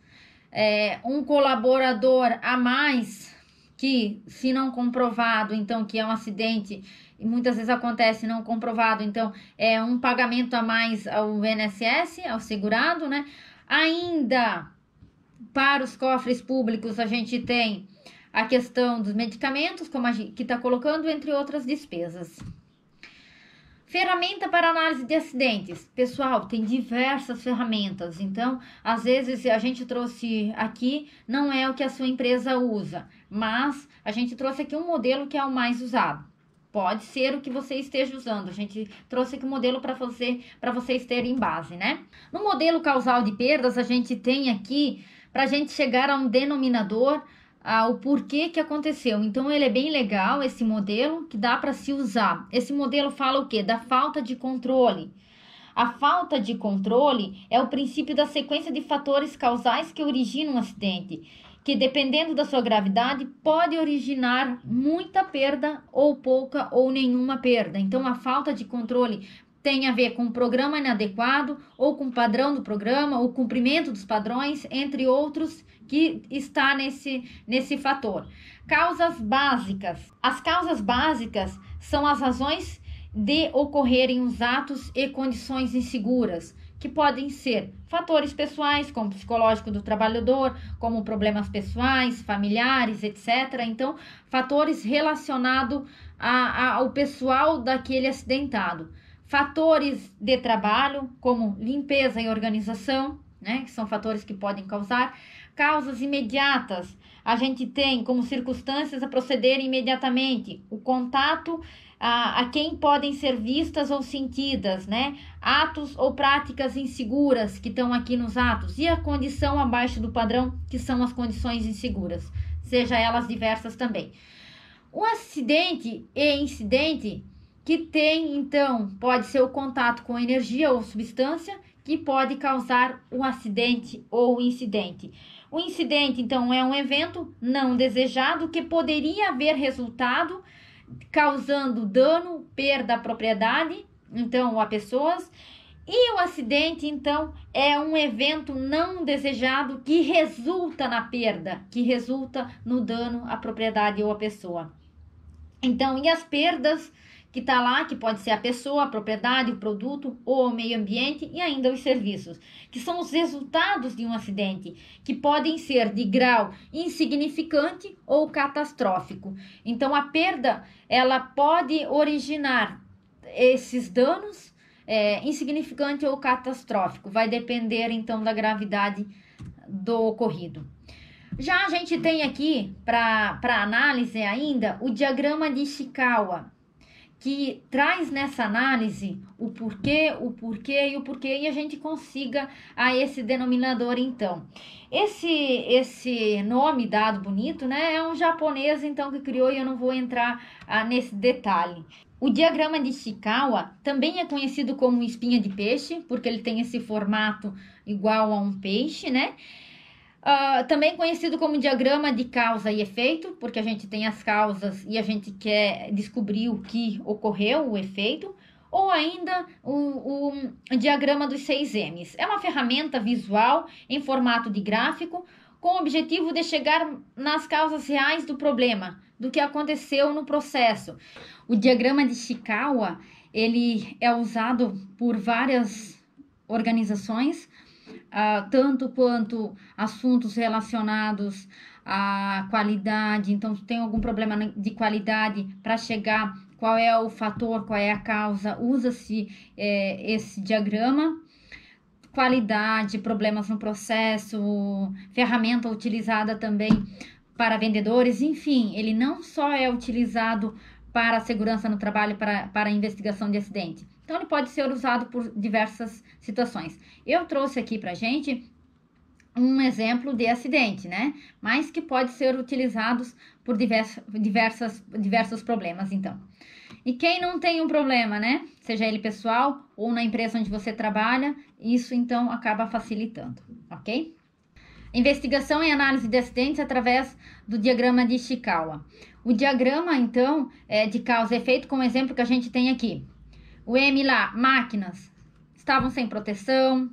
um colaborador a mais, que se não comprovado, então que é um acidente, e muitas vezes acontece não comprovado, então é um pagamento a mais ao INSS, ao segurado, né? Ainda para os cofres públicos a gente tem a questão dos medicamentos, como a gente que está colocando, entre outras despesas. Ferramenta para análise de acidentes. Pessoal, tem diversas ferramentas. Então, às vezes a gente trouxe aqui, não é o que a sua empresa usa, mas a gente trouxe aqui um modelo que é o mais usado. Pode ser o que você esteja usando. A gente trouxe aqui um modelo para vocês terem base, né? No modelo causal de perdas, a gente tem aqui, para a gente chegar a um denominador, o porquê que aconteceu. Então, ele é bem legal, esse modelo, que dá para se usar. Esse modelo fala o quê? Da falta de controle. A falta de controle é o princípio da sequência de fatores causais que originam um acidente, que, dependendo da sua gravidade, pode originar muita perda ou pouca ou nenhuma perda. Então, a falta de controle tem a ver com o programa inadequado, ou com o padrão do programa, o cumprimento dos padrões, entre outros, que está nesse fator. Causas básicas. As causas básicas são as razões de ocorrerem os atos e condições inseguras, que podem ser fatores pessoais, como psicológico do trabalhador, como problemas pessoais, familiares, etc. Então, fatores relacionados ao pessoal daquele acidentado. Fatores de trabalho, como limpeza e organização, né, que são fatores que podem causar. Causas imediatas, a gente tem como circunstâncias a proceder imediatamente, o contato a quem podem ser vistas ou sentidas, né? Atos ou práticas inseguras que estão aqui nos atos, e a condição abaixo do padrão, que são as condições inseguras, seja elas diversas também. O acidente e incidente que tem, então, pode ser o contato com energia ou substância que pode causar o acidente ou o incidente. O incidente, então, é um evento não desejado que poderia haver resultado causando dano, perda à propriedade, então, a pessoas. E o acidente, então, é um evento não desejado que resulta na perda, que resulta no dano à propriedade ou à pessoa. Então, e as perdas que está lá, que pode ser a pessoa, a propriedade, o produto ou o meio ambiente, e ainda os serviços, que são os resultados de um acidente, que podem ser de grau insignificante ou catastrófico. Então, a perda, ela pode originar esses danos insignificante ou catastrófico, vai depender, então, da gravidade do ocorrido. Já a gente tem aqui, para análise ainda, o diagrama de Ishikawa, que traz nessa análise o porquê, e a gente consiga a esse denominador, então. Esse nome dado bonito, né, é um japonês, então, que criou, e eu não vou entrar nesse detalhe. O diagrama de Ishikawa também é conhecido como espinha de peixe, porque ele tem esse formato igual a um peixe, né? Também conhecido como diagrama de causa e efeito, porque a gente tem as causas e a gente quer descobrir o que ocorreu, o efeito, ou ainda o diagrama dos 6 M's. É uma ferramenta visual em formato de gráfico com o objetivo de chegar nas causas reais do problema, do que aconteceu no processo. O diagrama de Ishikawa, ele é usado por várias organizações, tanto quanto assuntos relacionados à qualidade. Então, se tem algum problema de qualidade, para chegar qual é o fator, qual é a causa, usa-se esse diagrama. Qualidade, problemas no processo, ferramenta utilizada também para vendedores, enfim, ele não só é utilizado para a segurança no trabalho, para a investigação de acidente. Então, ele pode ser usado por diversas situações. Eu trouxe aqui para gente um exemplo de acidente, né? Mas que pode ser utilizados por diversos problemas, então. E quem não tem um problema, né? Seja ele pessoal ou na empresa onde você trabalha, isso então acaba facilitando, ok? Investigação e análise de acidentes através do diagrama de Ishikawa. O diagrama, então, de causa e efeito, como exemplo que a gente tem aqui. O M lá, máquinas estavam sem proteção,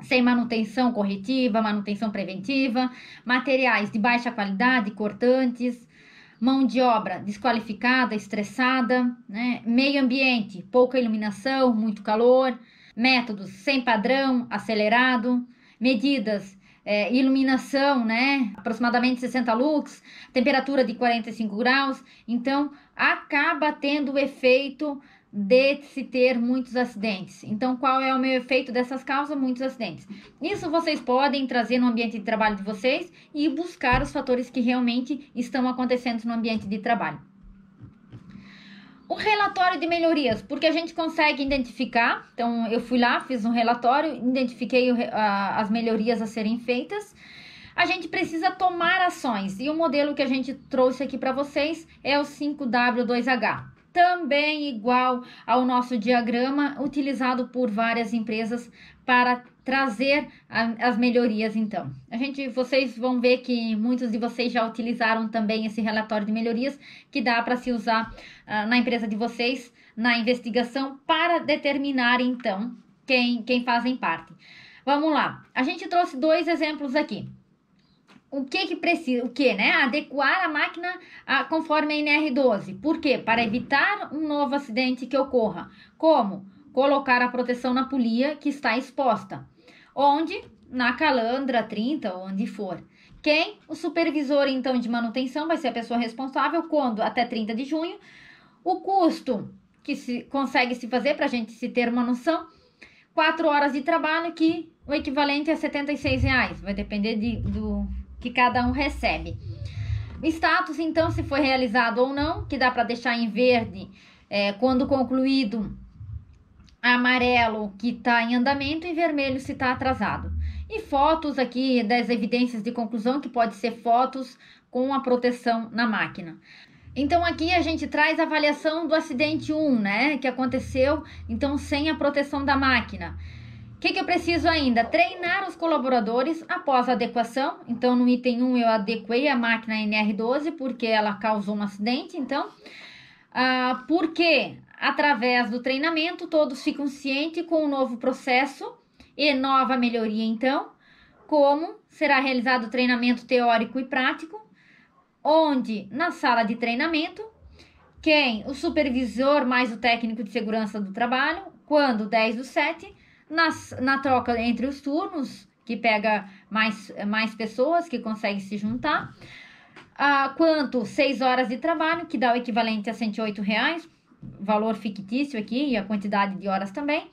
sem manutenção corretiva, manutenção preventiva, materiais de baixa qualidade, cortantes, mão de obra desqualificada, estressada, né? Meio ambiente, pouca iluminação, muito calor, métodos sem padrão, acelerado, medidas, iluminação, né? Aproximadamente 60 lux, temperatura de 45 graus, então acaba tendo o efeito de se ter muitos acidentes. Então, qual é o meu efeito dessas causas? Muitos acidentes. Isso vocês podem trazer no ambiente de trabalho de vocês e buscar os fatores que realmente estão acontecendo no ambiente de trabalho. O relatório de melhorias, porque a gente consegue identificar. Então, eu fui lá, fiz um relatório, identifiquei as melhorias a serem feitas. A gente precisa tomar ações. E o modelo que a gente trouxe aqui para vocês é o 5W2H. Também igual ao nosso diagrama, utilizado por várias empresas para trazer as melhorias, então. Vocês vão ver que muitos de vocês já utilizaram também esse relatório de melhorias, que dá para se usar na empresa de vocês, na investigação, para determinar, então, quem fazem parte. Vamos lá. A gente trouxe 2 exemplos aqui. O que precisa, né? Adequar a máquina conforme a NR12. Por quê? Para evitar um novo acidente que ocorra. Como? Colocar a proteção na polia que está exposta. Onde? Na calandra 30, onde for. Quem? O supervisor, então, de manutenção vai ser a pessoa responsável quando? Até 30 de junho. O custo que consegue se fazer, para a gente se ter uma noção, 4 horas de trabalho, que o equivalente a R$ 76. Vai depender do que cada um recebe. O status, então, se foi realizado ou não, que dá para deixar em verde quando concluído, amarelo que está em andamento e vermelho se está atrasado. E fotos aqui das evidências de conclusão, que pode ser fotos com a proteção na máquina. Então, aqui a gente traz a avaliação do acidente 1, né, que aconteceu, então, sem a proteção da máquina. O que eu preciso ainda? Treinar os colaboradores após a adequação. Então, no item 1, eu adequei a máquina NR12 porque ela causou um acidente. Então, porque através do treinamento, todos ficam cientes com o novo processo e nova melhoria. Então, como será realizado o treinamento teórico e prático, onde na sala de treinamento, o supervisor mais o técnico de segurança do trabalho, quando 10/7, na troca entre os turnos, que pega mais pessoas que conseguem se juntar, quanto 6 horas de trabalho, que dá o equivalente a R$ 108, valor fictício aqui, e a quantidade de horas também.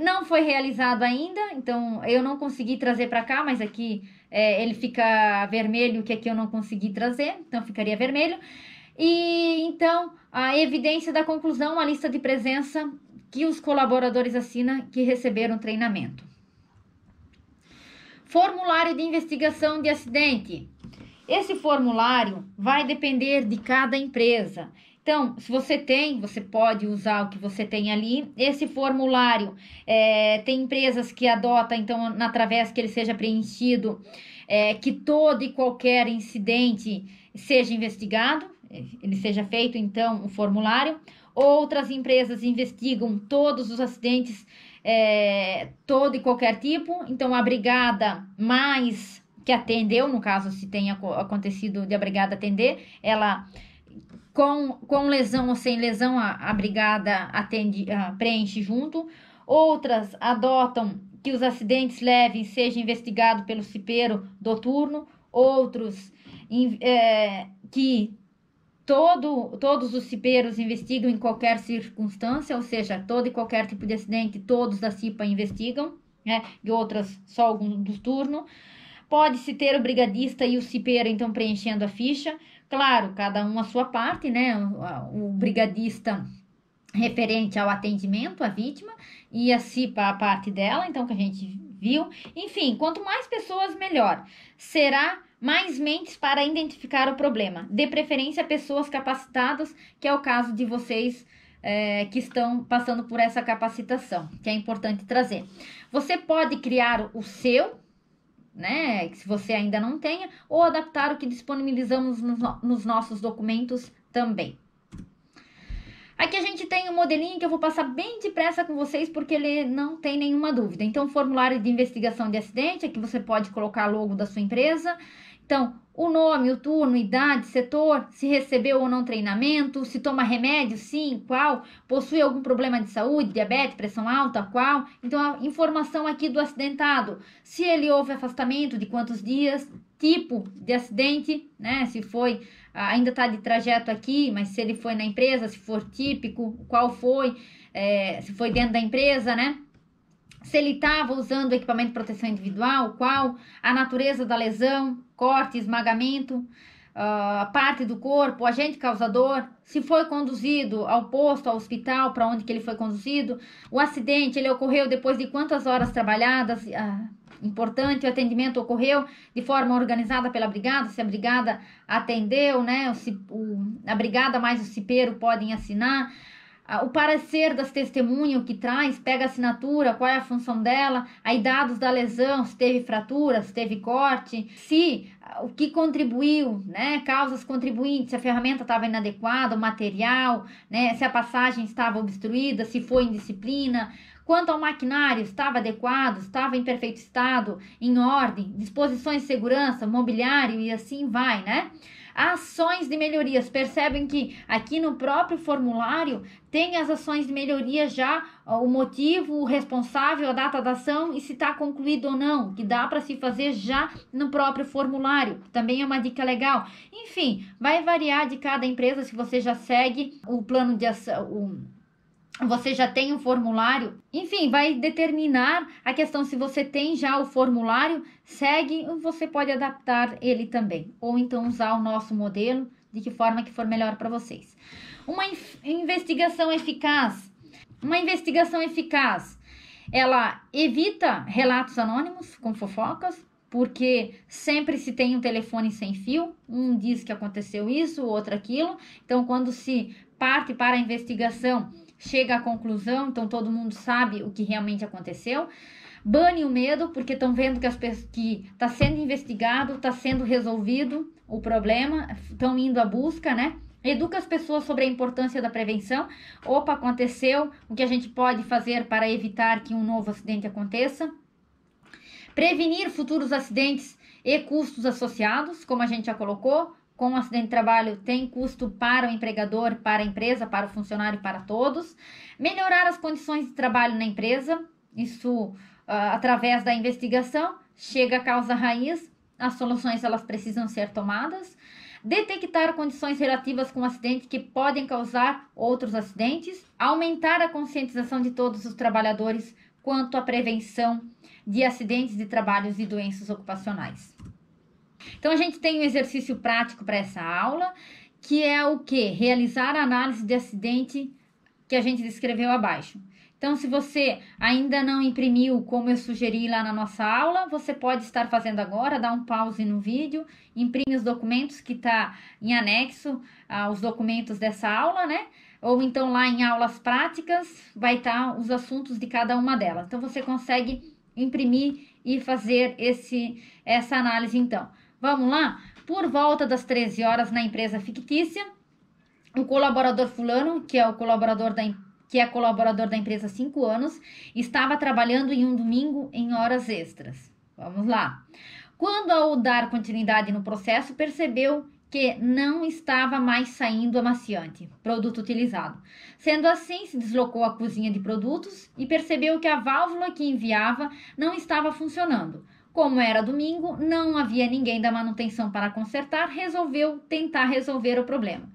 Não foi realizado ainda, então eu não consegui trazer para cá, mas aqui ele fica vermelho, que aqui eu não consegui trazer, então ficaria vermelho. E então, a evidência da conclusão, a lista de presença que os colaboradores assinam que receberam treinamento. Formulário de investigação de acidente. Esse formulário vai depender de cada empresa. Então, se você você pode usar o que você tem ali. Esse formulário, tem empresas que adotam, então, através que ele seja preenchido, que todo e qualquer incidente seja investigado, ele seja feito, então, o formulário. Outras empresas investigam todos os acidentes, todo e qualquer tipo. Então, a brigada mais que atendeu, no caso, se tenha acontecido de a brigada atender, ela, com lesão ou sem lesão, a brigada atende, preenche junto. Outras adotam que os acidentes leves sejam investigados pelo cipeiro do turno. Outros que todos os cipeiros investigam em qualquer circunstância, ou seja, todo e qualquer tipo de acidente, todos da CIPA investigam, né? E outras só alguns do turno. Pode-se ter o brigadista e o cipeiro, então, preenchendo a ficha. Claro, cada um a sua parte, né? O brigadista referente ao atendimento à vítima e a CIPA a parte dela, então, que a gente viu. Enfim, quanto mais pessoas, melhor. Será mais mentes para identificar o problema. De preferência, pessoas capacitadas, que é o caso de vocês que estão passando por essa capacitação, que é importante trazer. Você pode criar o seu, né, se você ainda não tenha, ou adaptar o que disponibilizamos nos nossos documentos também. Aqui a gente tem um modelinho que eu vou passar bem depressa com vocês, porque ele não tem nenhuma dúvida. Então, formulário de investigação de acidente, aqui você pode colocar logo da sua empresa. Então, o nome, o turno, idade, setor, se recebeu ou não treinamento, se toma remédio, sim, qual, possui algum problema de saúde, diabetes, pressão alta, qual. Então, a informação aqui do acidentado, se ele houve afastamento, de quantos dias, tipo de acidente, né, se foi, ainda está de trajeto aqui, mas se ele foi na empresa, se for típico, qual foi, se foi dentro da empresa, né. Se ele estava usando equipamento de proteção individual, qual, a natureza da lesão, corte, esmagamento, parte do corpo, agente causador, se foi conduzido ao posto, ao hospital, para onde que ele foi conduzido, o acidente, ele ocorreu depois de quantas horas trabalhadas, importante, o atendimento ocorreu de forma organizada pela brigada, se a brigada atendeu, né, a brigada mais o cipeiro podem assinar. O parecer das testemunhas, o que traz, pega a assinatura, qual é a função dela, aí dados da lesão, se teve fratura, se teve corte, se o que contribuiu, né, causas contribuintes, se a ferramenta estava inadequada, o material, né, se a passagem estava obstruída, se foi indisciplina. Quanto ao maquinário, estava adequado, estava em perfeito estado, em ordem, disposições de segurança, mobiliário e assim vai, né? Ações de melhorias, percebem que aqui no próprio formulário tem as ações de melhoria já, o motivo, o responsável, a data da ação e se está concluído ou não, que dá para se fazer já no próprio formulário, também é uma dica legal. Enfim, vai variar de cada empresa, se você já segue o plano de ação, você já tem um formulário, enfim, vai determinar a questão se você tem já o formulário, segue, você pode adaptar ele também, ou então usar o nosso modelo, de que forma que for melhor para vocês. Uma investigação eficaz, ela evita relatos anônimos com fofocas, porque sempre se tem um telefone sem fio, um diz que aconteceu isso, o outro aquilo, então quando se parte para a investigação, chega à conclusão, então todo mundo sabe o que realmente aconteceu. Bane o medo, porque estão vendo que está sendo investigado, está sendo resolvido o problema, estão indo à busca, né? Educa as pessoas sobre a importância da prevenção. Opa, aconteceu, o que a gente pode fazer para evitar que um novo acidente aconteça. Prevenir futuros acidentes e custos associados, como a gente já colocou. Com o acidente de trabalho tem custo para o empregador, para a empresa, para o funcionário, para todos. Melhorar as condições de trabalho na empresa, isso através da investigação, chega à causa raiz, as soluções elas precisam ser tomadas. Detectar condições relativas com acidente que podem causar outros acidentes. Aumentar a conscientização de todos os trabalhadores quanto à prevenção de acidentes de trabalhos e doenças ocupacionais. Então, a gente tem um exercício prático para essa aula, que é o quê? Realizar a análise de acidente que a gente descreveu abaixo. Então, se você ainda não imprimiu, como eu sugeri lá na nossa aula, você pode estar fazendo agora, dá um pause no vídeo, imprime os documentos que está em anexo aos documentos dessa aula, né? Ou então lá em aulas práticas, vai estar os assuntos de cada uma delas. Então, você consegue imprimir e fazer essa análise, então. Vamos lá? Por volta das 13 horas na empresa fictícia, O colaborador fulano, que é colaborador da empresa há 5 anos, estava trabalhando em um domingo em horas extras. Vamos lá. Quando, ao dar continuidade no processo, percebeu que não estava mais saindo amaciante, produto utilizado. Sendo assim, se deslocou à cozinha de produtos e percebeu que a válvula que enviava não estava funcionando. Como era domingo, não havia ninguém da manutenção para consertar, resolveu tentar resolver o problema.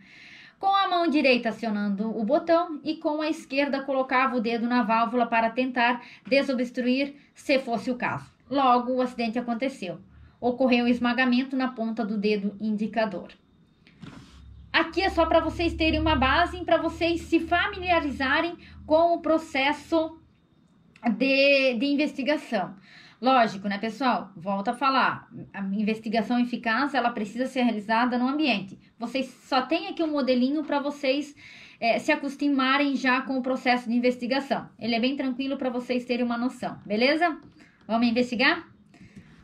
Com a mão direita acionando o botão e com a esquerda colocava o dedo na válvula para tentar desobstruir, se fosse o caso. Logo, o acidente aconteceu. Ocorreu um esmagamento na ponta do dedo indicador. Aqui é só para vocês terem uma base, para vocês se familiarizarem com o processo de investigação. Lógico, né, pessoal? Volto a falar, a investigação eficaz, ela precisa ser realizada no ambiente. Vocês só têm aqui um modelinho para vocês se acostumarem já com o processo de investigação. Ele é bem tranquilo para vocês terem uma noção, beleza? Vamos investigar?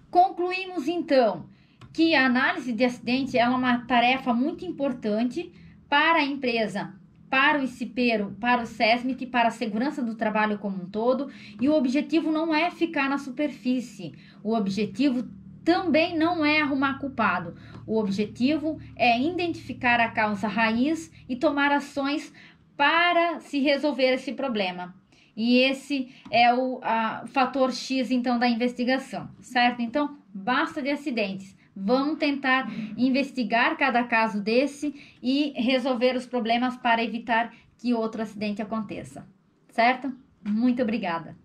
Concluímos, então, que a análise de acidente é uma tarefa muito importante para a empresa, para o ICIPERO, para o SESMIT, para a segurança do trabalho como um todo, e o objetivo não é ficar na superfície, o objetivo também não é arrumar culpado, o objetivo é identificar a causa raiz e tomar ações para se resolver esse problema. E esse é o fator X, então, da investigação, certo? Então, basta de acidentes. Vamos tentar investigar cada caso desse e resolver os problemas para evitar que outro acidente aconteça, certo? Muito obrigada.